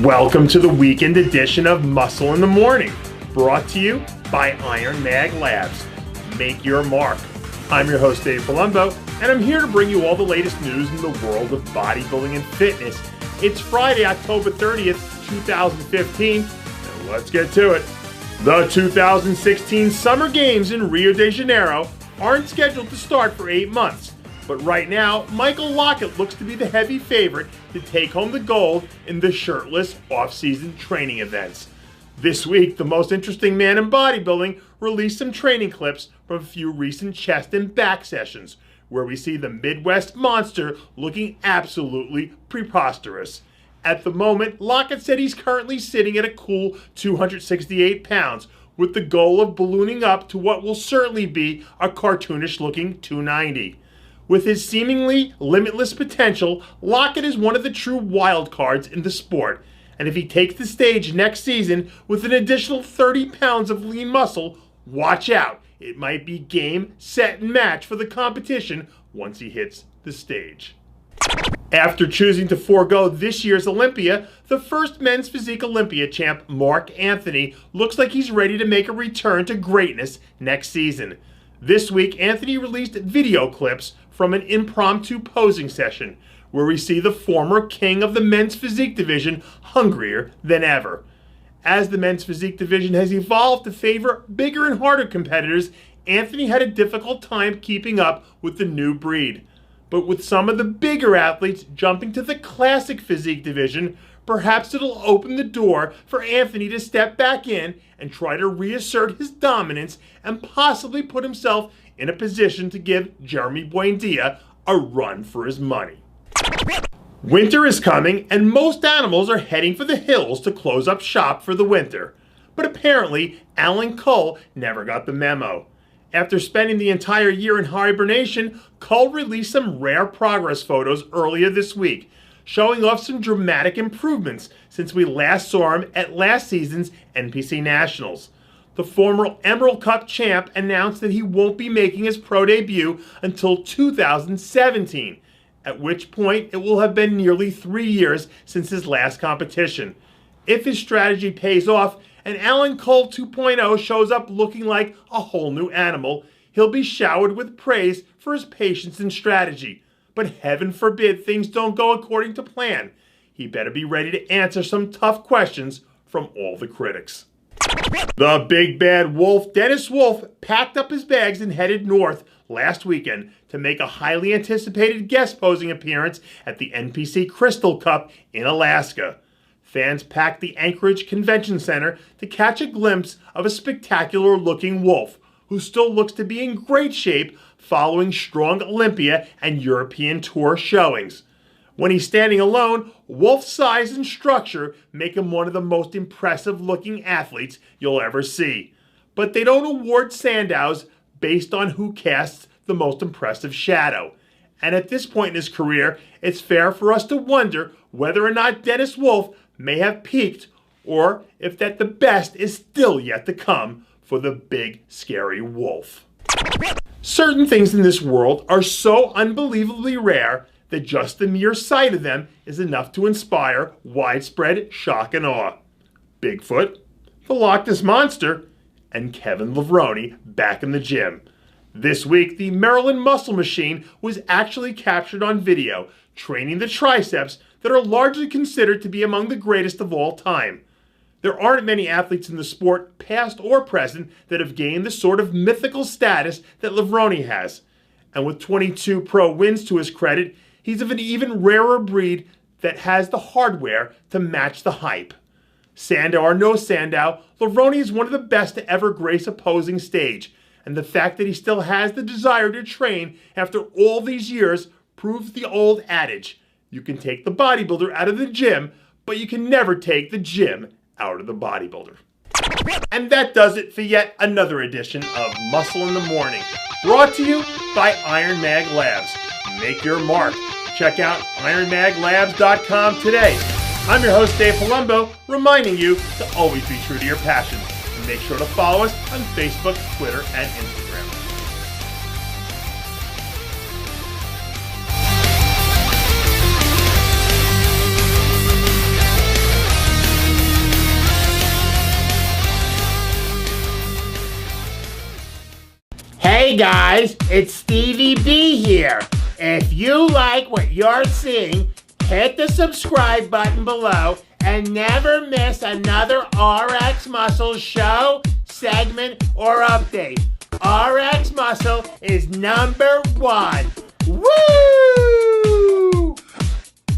Welcome to the weekend edition of Muscle in the Morning, brought to you by IronMag Labs. Make your mark. I'm your host, Dave Palumbo, and I'm here to bring you all the latest news in the world of bodybuilding and fitness. It's Friday, October 30th, 2015, and let's get to it. The 2016 Summer Games in Rio de Janeiro aren't scheduled to start for 8 months. But right now, Michael Lockett looks to be the heavy favorite to take home the gold in the shirtless off-season training events. This week, the most interesting man in bodybuilding released some training clips from a few recent chest and back sessions, where we see the Midwest monster looking absolutely preposterous. At the moment, Lockett said he's currently sitting at a cool 268 pounds, with the goal of ballooning up to what will certainly be a cartoonish-looking 290. With his seemingly limitless potential, Lockett is one of the true wild cards in the sport. And if he takes the stage next season with an additional 30 pounds of lean muscle, watch out. It might be game, set, and match for the competition once he hits the stage. After choosing to forego this year's Olympia, the first men's physique Olympia champ, Marc Anthony, looks like he's ready to make a return to greatness next season. This week, Anthony released video clips from an impromptu posing session, where we see the former king of the men's physique division hungrier than ever. As the men's physique division has evolved to favor bigger and harder competitors, Anthony had a difficult time keeping up with the new breed. But with some of the bigger athletes jumping to the classic physique division, perhaps it'll open the door for Anthony to step back in and try to reassert his dominance and possibly put himself in a position to give Jeremy Buendia a run for his money. Winter is coming, and most animals are heading for the hills to close up shop for the winter. But apparently, Alan Kuhl never got the memo. After spending the entire year in hibernation, Kuhl released some rare progress photos earlier this week, showing off some dramatic improvements since we last saw him at last season's NPC Nationals. The former Emerald Cup champ announced that he won't be making his pro debut until 2017, at which point it will have been nearly 3 years since his last competition. If his strategy pays off and Alan Kuhl 2.0 shows up looking like a whole new animal, he'll be showered with praise for his patience and strategy. But heaven forbid things don't go according to plan. He better be ready to answer some tough questions from all the critics. The big bad wolf, Dennis Wolf, packed up his bags and headed north last weekend to make a highly anticipated guest posing appearance at the NPC Crystal Cup in Alaska. Fans packed the Anchorage Convention Center to catch a glimpse of a spectacular-looking wolf, who still looks to be in great shape following strong Olympia and European Tour showings. When he's standing alone, Wolf's size and structure make him one of the most impressive-looking athletes you'll ever see. But they don't award Sandows based on who casts the most impressive shadow. And at this point in his career, it's fair for us to wonder whether or not Dennis Wolf may have peaked, or if that the best is still yet to come for the big, scary wolf. Certain things in this world are so unbelievably rare that just the mere sight of them is enough to inspire widespread shock and awe. Bigfoot, the Loch Ness Monster, and Kevin Levrone back in the gym. This week, the Maryland Muscle Machine was actually captured on video, training the triceps that are largely considered to be among the greatest of all time. There aren't many athletes in the sport, past or present, that have gained the sort of mythical status that Levrone has. And with 22 pro wins to his credit, he's of an even rarer breed that has the hardware to match the hype. Sandow or no Sandow, Levrone is one of the best to ever grace a posing stage, and the fact that he still has the desire to train after all these years proves the old adage: you can take the bodybuilder out of the gym, but you can never take the gym out of the bodybuilder. And that does it for yet another edition of Muscle in the Morning, brought to you by IronMag Labs. Make your mark. Check out IronMagLabs.com today. I'm your host, Dave Palumbo, reminding you to always be true to your passion. And make sure to follow us on Facebook, Twitter, and Instagram. Hey guys, it's Stevie B here. If you like what you're seeing, hit the subscribe button below and never miss another RX Muscle show, segment, or update. RX Muscle is #1. Woo!